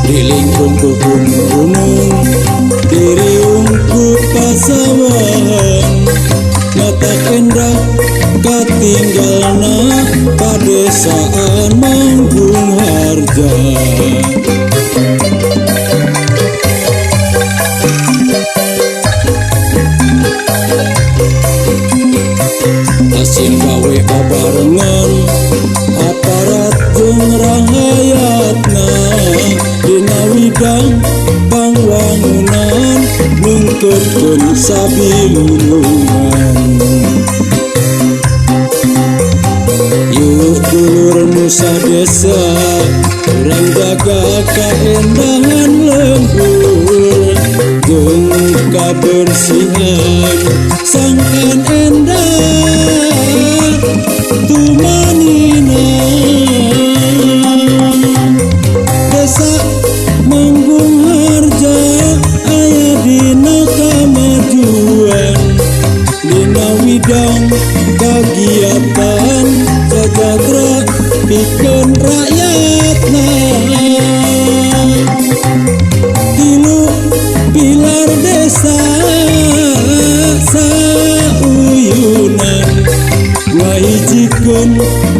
Di lingkung gunung diri ungku pasawahan mata endah katinggalna padesaan Manggung Harja. Hasil gawe babarengan aparat jeung rahayatna dina widang pangwangunan nungkeun sabilulungan. Yuh dulur nusa desa urang jaga kaendahan lembur jeung kabersihan sangkan endah tumanina. Desa Manggung Harja aya dina kamajuan dina widang kagiatan sejahtera pikeun rakyatna. Tilu pilar desa sauyunan ngahijikeun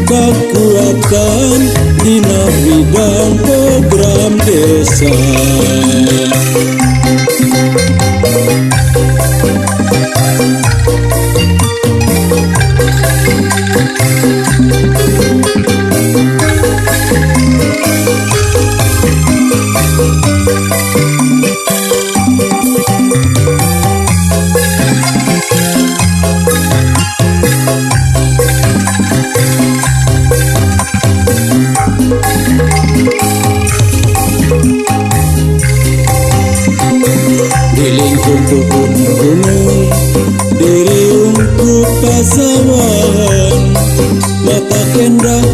kakuatan dina bidang program desa. Di lingkung gunung diri ungku pasawahan mata endah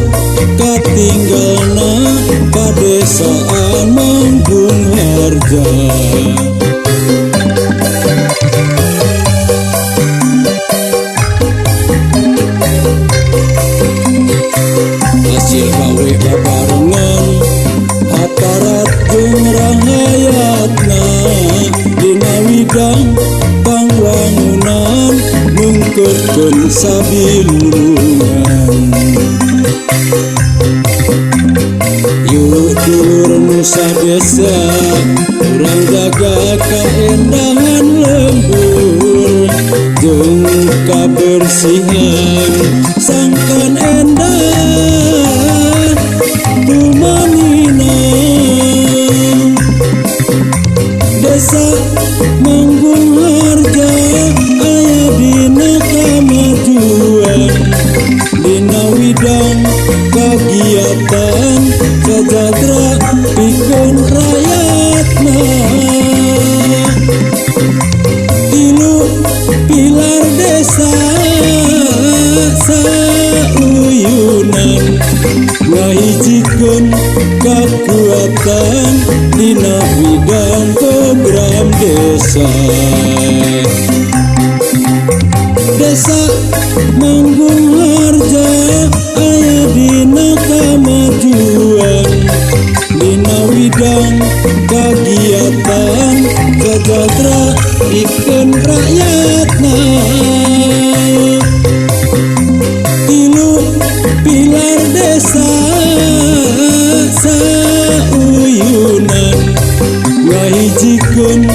katinggalna padesaan Manggung Harja. Hasil gawe babarengan aparat jeung rahayatna dina widang pangwangunan nungkeun sabilulungan. Yuh dulur nusa desa urang jaga kaendahan lembur jeung kabersihan sangkan endah tumanina. Desa Manggung Harja aya dina kamajuan dina widang kagiatan sejahtera pikeun rakyatna. Tilu pilar desa sauyunan ngahijikeun kakuatan dina bidang program desa. Desa Manggung Harja aya dina kamajuan dina widang kagiatan sejahtera pikeun rakyatna. Tilu pilar desa sauyunan ngahijikeun